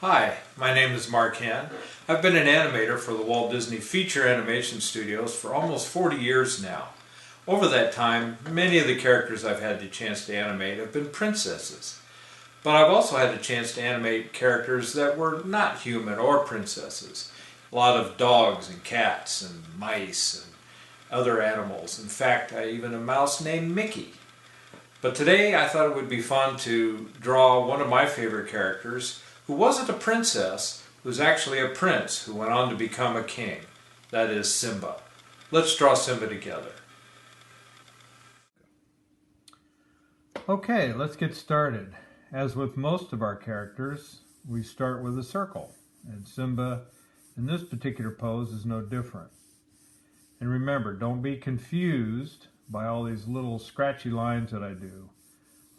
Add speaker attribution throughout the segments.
Speaker 1: Hi, my name is Henn. I've been an animator for the Walt Disney Feature Animation Studios for almost 40 years now. Over that time, many of the characters I've had the chance to animate have been princesses. But I've also had the chance to animate characters that were not human or princesses. A lot of dogs and cats and mice and other animals. In fact, I even a mouse named Mickey. But today I thought it would be fun to draw one of my favorite characters who wasn't a princess, who's actually a prince who went on to become a king. That is Simba. Let's draw Simba together.
Speaker 2: Okay, let's get started. As with most of our characters, we start with a circle, and Simba in this particular pose is no different. And remember, don't be confused by all these little scratchy lines that I do.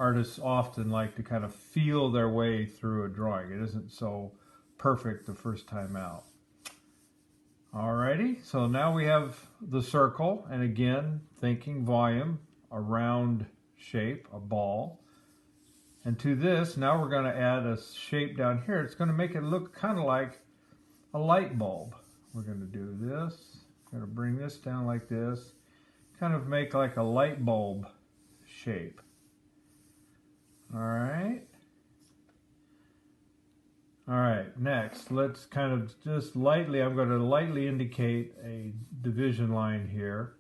Speaker 2: Artists often like to kind of feel their way through a drawing. It isn't so perfect the first time out. Alrighty, so now we have the circle, and again, thinking volume, a round shape, a ball. And to this, now we're going to add a shape down here. It's going to make it look kind of like a light bulb. We're going to do this. We're going to bring this down like this. Kind of make like a light bulb shape. Alright. Alright, next, let's kind of just lightly, I'm going to lightly indicate a division line here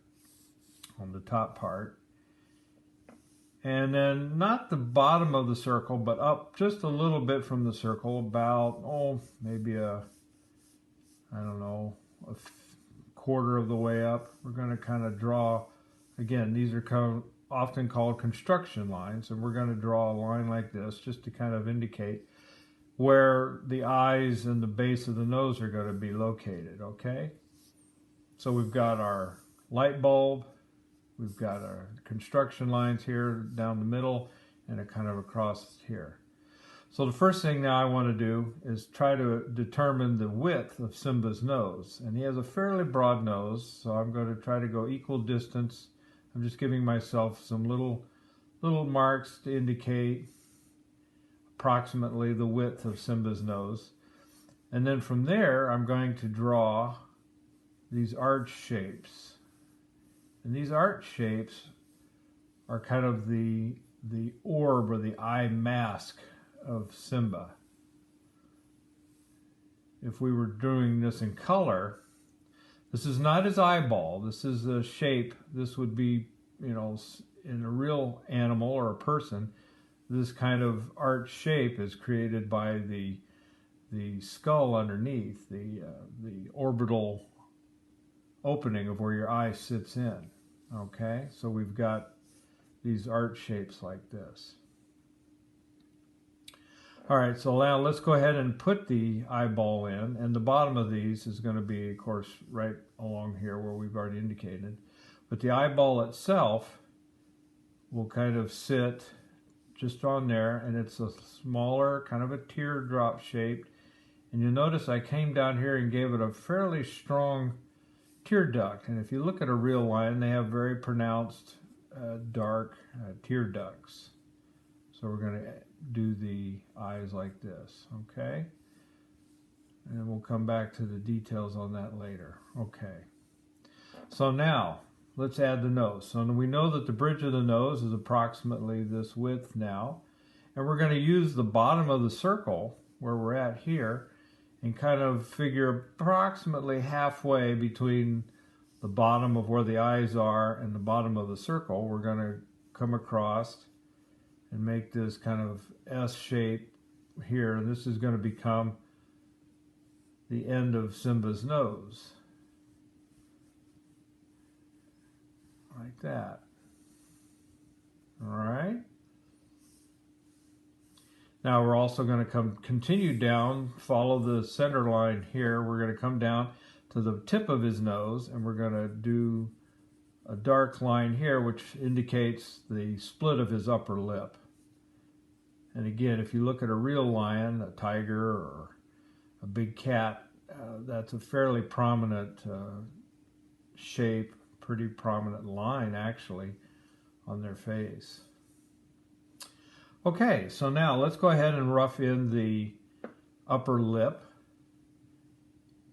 Speaker 2: on the top part. And then not the bottom of the circle, but up just a little bit from the circle, about, maybe a quarter of the way up. We're going to kind of draw, again, these are often called construction lines, and we're going to draw a line like this just to kind of indicate where the eyes and the base of the nose are going to be located, okay? So we've got our light bulb, we've got our construction lines here down the middle, and a kind of across here. So the first thing now I want to do is try to determine the width of Simba's nose. And he has a fairly broad nose, so I'm going to try to go equal distance. I'm just giving myself some little marks to indicate approximately the width of Simba's nose. And then from there, I'm going to draw these arch shapes. And these arch shapes are kind of the orb or the eye mask of Simba. If we were doing this in color, this is not his eyeball. This is a shape. This would be, in a real animal or a person, this kind of arch shape is created by the skull underneath, the orbital opening of where your eye sits in. Okay, so we've got these arch shapes like this. All right, so now let's go ahead and put the eyeball in, and the bottom of these is going to be, of course, right along here where we've already indicated. But the eyeball itself will kind of sit just on there, and it's a smaller, kind of a teardrop shaped. And you'll notice I came down here and gave it a fairly strong tear duct. And if you look at a real lion, they have very pronounced dark tear ducts. So we're going to do the eyes like this, okay? And we'll come back to the details on that later. Okay. So now, let's add the nose. So we know that the bridge of the nose is approximately this width now. And we're going to use the bottom of the circle, where we're at here, and kind of figure approximately halfway between the bottom of where the eyes are and the bottom of the circle. We're going to come across and make this kind of S shape here. This is going to become the end of Simba's nose. Like that. All right. Now we're also going to continue down, follow the center line here. We're going to come down to the tip of his nose, and we're going to do a dark line here, which indicates the split of his upper lip. And again, if you look at a real lion, a tiger, or a big cat, that's a fairly prominent shape, pretty prominent line actually on their face. Okay, so now let's go ahead and rough in the upper lip.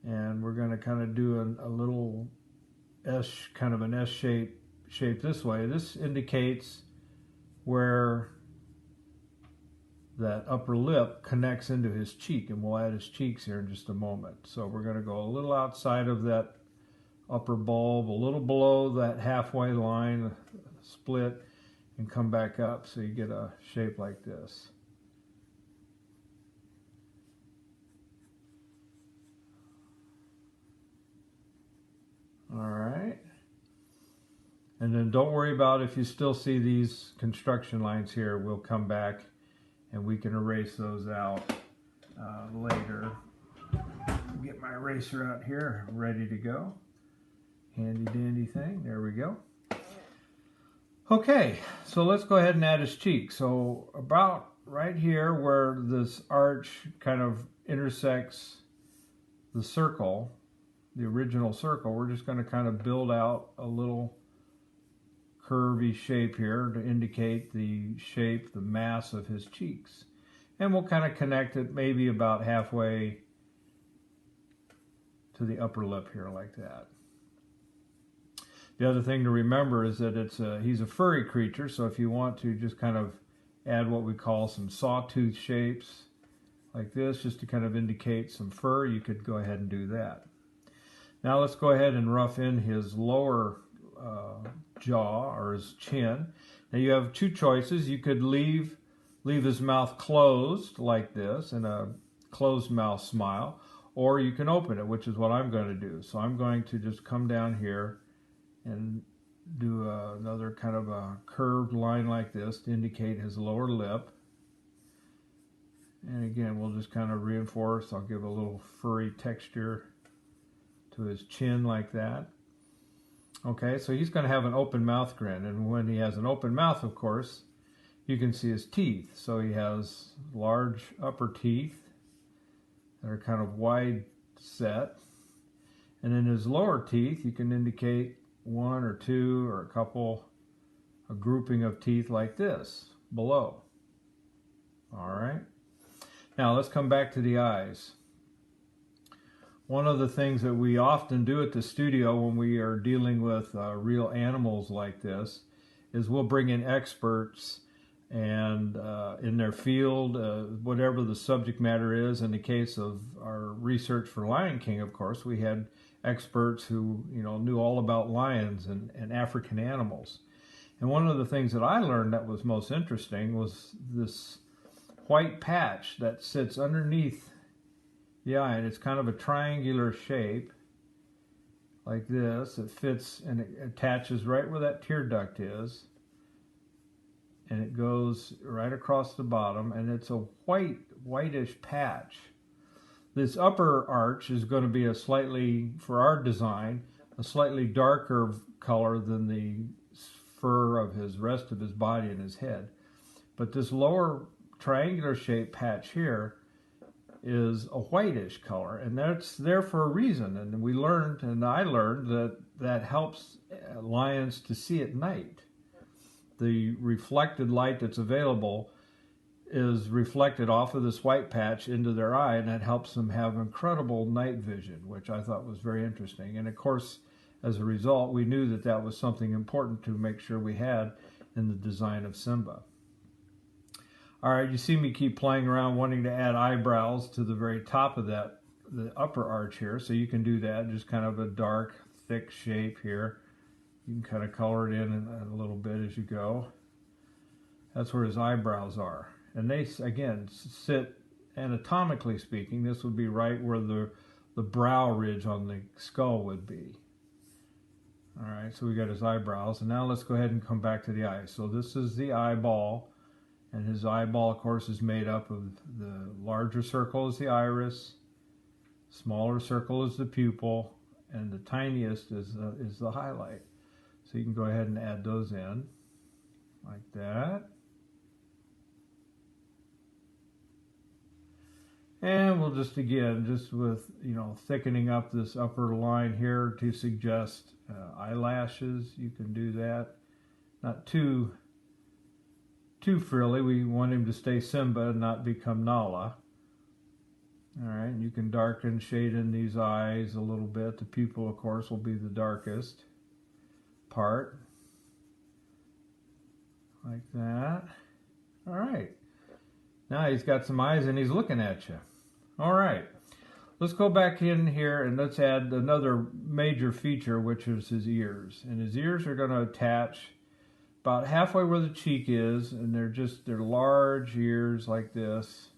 Speaker 2: And we're going to kind of do a little S, kind of an S shape this way. This indicates where that upper lip connects into his cheek, and we'll add his cheeks here in just a moment. So we're going to go a little outside of that upper bulb, a little below that halfway line, split, and come back up so you get a shape like this. All right. And then don't worry about if you still see these construction lines here. We'll come back and we can erase those out later. Get my eraser out here, ready to go. Handy dandy thing, there we go. Okay, so let's go ahead and add his cheek. So about right here where this arch kind of intersects the circle, the original circle, we're just going to kind of build out a little curvy shape here to indicate the shape, the mass of his cheeks. And we'll kind of connect it maybe about halfway to the upper lip here like that. The other thing to remember is that he's a furry creature, so if you want to just kind of add what we call some sawtooth shapes like this, just to kind of indicate some fur, you could go ahead and do that. Now let's go ahead and rough in his lower jaw, or his chin. Now you have two choices. You could leave his mouth closed like this in a closed mouth smile, or you can open it, which is what I'm going to do. So I'm going to just come down here and do another kind of a curved line like this to indicate his lower lip. And again, we'll just kind of reinforce. I'll give a little furry texture to his chin like that. Okay, so he's going to have an open mouth grin, and when he has an open mouth, of course, you can see his teeth. So he has large upper teeth that are kind of wide set, and in his lower teeth you can indicate one or two or a grouping of teeth like this below. All right, now let's come back to the eyes. One of the things that we often do at the studio when we are dealing with real animals like this is we'll bring in experts and in their field, whatever the subject matter is. In the case of our research for Lion King, of course, we had experts who knew all about lions and African animals. And one of the things that I learned that was most interesting was this white patch that sits underneath the eye, and it's kind of a triangular shape like this. It fits and it attaches right where that tear duct is, and it goes right across the bottom, and it's a whitish patch. This upper arch is going to be for our design, a slightly darker color than the fur of his rest of his body and his head. But this lower triangular shaped patch here is a whitish color, and that's there for a reason. And we learned, and I learned, that helps lions to see at night. The reflected light that's available is reflected off of this white patch into their eye, and that helps them have incredible night vision, which I thought was very interesting. And of course, as a result, we knew that that was something important to make sure we had in the design of Simba. All right, you see me keep playing around wanting to add eyebrows to the very top of the upper arch here, so you can do that, just kind of a dark, thick shape here. You can kind of color it in a little bit as you go. That's where his eyebrows are. And they, again, sit, anatomically speaking, this would be right where the brow ridge on the skull would be. All right, so we got his eyebrows, and now let's go ahead and come back to the eyes. So this is the eyeball, and his eyeball, of course, is made up of the larger circle is the iris, smaller circle is the pupil, and the tiniest is the highlight. So you can go ahead and add those in like that. And we'll just, again, just with, thickening up this upper line here to suggest eyelashes. You can do that. Not too frilly. We want him to stay Simba and not become Nala. All right, and you can darken, shade in these eyes a little bit. The pupil, of course, will be the darkest part. Like that. All right. Now he's got some eyes and he's looking at you. All right. Let's go back in here and let's add another major feature, which is his ears. And his ears are going to attach about halfway where the cheek is, and they're large ears like this.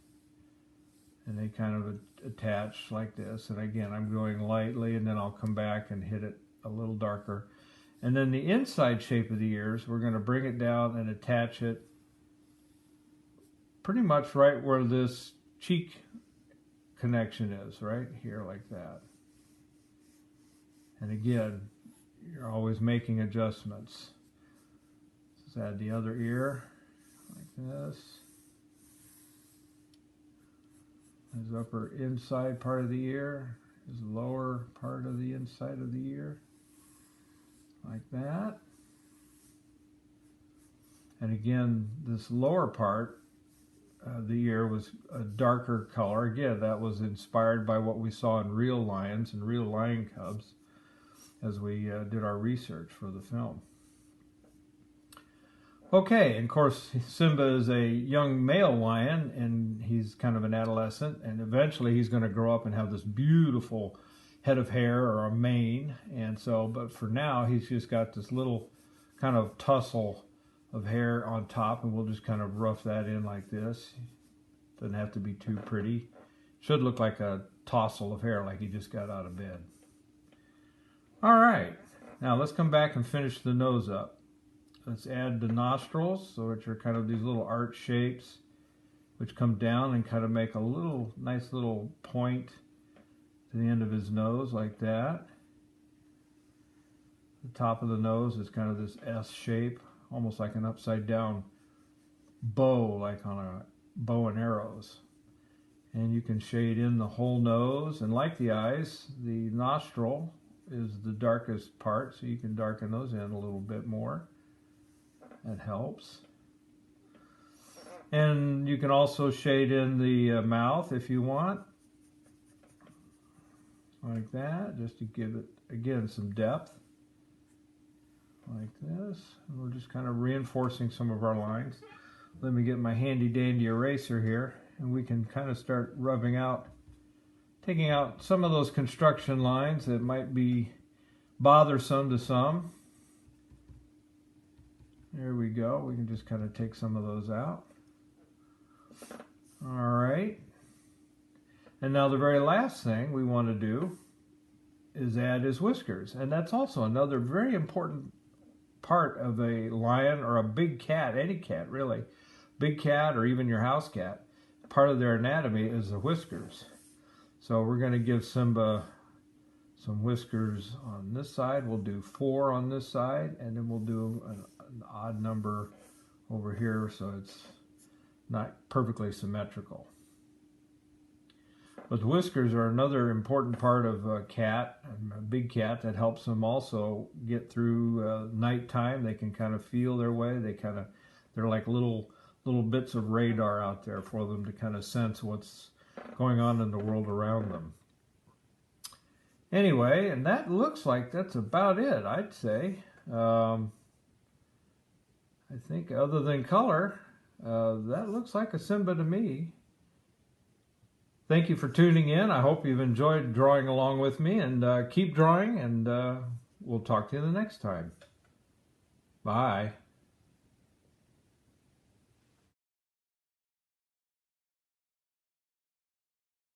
Speaker 2: And they kind of attach like this. And again, I'm going lightly, and then I'll come back and hit it a little darker. And then the inside shape of the ears, we're going to bring it down and attach it pretty much right where this cheek connection is, right here like that. And again, you're always making adjustments. Let's add the other ear like this. His upper inside part of the ear, his lower part of the inside of the ear, like that. And again, this lower part, the ear was a darker color. Again, that was inspired by what we saw in real lions and real lion cubs as we did our research for the film. Okay, and of course, Simba is a young male lion, and he's kind of an adolescent, and eventually he's going to grow up and have this beautiful head of hair or a mane, and so, but for now, he's just got this little kind of tussle of hair on top, and we'll just kind of rough that in like this. Doesn't have to be too pretty. Should look like a tousle of hair, like he just got out of bed. All right, now let's come back and finish the nose up. Let's add the nostrils, so which are kind of these little arch shapes, which come down and kind of make a little nice little point to the end of his nose, like that. The top of the nose is kind of this S shape, almost like an upside down bow, like on a bow and arrows. And you can shade in the whole nose, and like the eyes, the nostril is the darkest part, so you can darken those in a little bit more. That helps. And you can also shade in the mouth if you want, like that, just to give it, again, some depth, like this. And we're just kind of reinforcing some of our lines. Let me get my handy dandy eraser here, and we can kind of start rubbing out, taking out some of those construction lines that might be bothersome to some. There we go. We can just kind of take some of those out. All right. And now the very last thing we want to do is add his whiskers. And that's also another very important part of a lion or a big cat, any cat really. Big cat or even your house cat. Part of their anatomy is the whiskers. So we're going to give Simba some whiskers on this side. We'll do 4 on this side, and then we'll do an odd number over here so it's not perfectly symmetrical. But the whiskers are another important part of a cat, a big cat, that helps them also get through nighttime. They can kind of feel their way. They're like little bits of radar out there for them to kind of sense what's going on in the world around them. Anyway, and that looks like that's about it, I'd say. I think other than color, that looks like a Simba to me. Thank you for tuning in. I hope you've enjoyed drawing along with me, and keep drawing, and we'll talk to you the next time. Bye.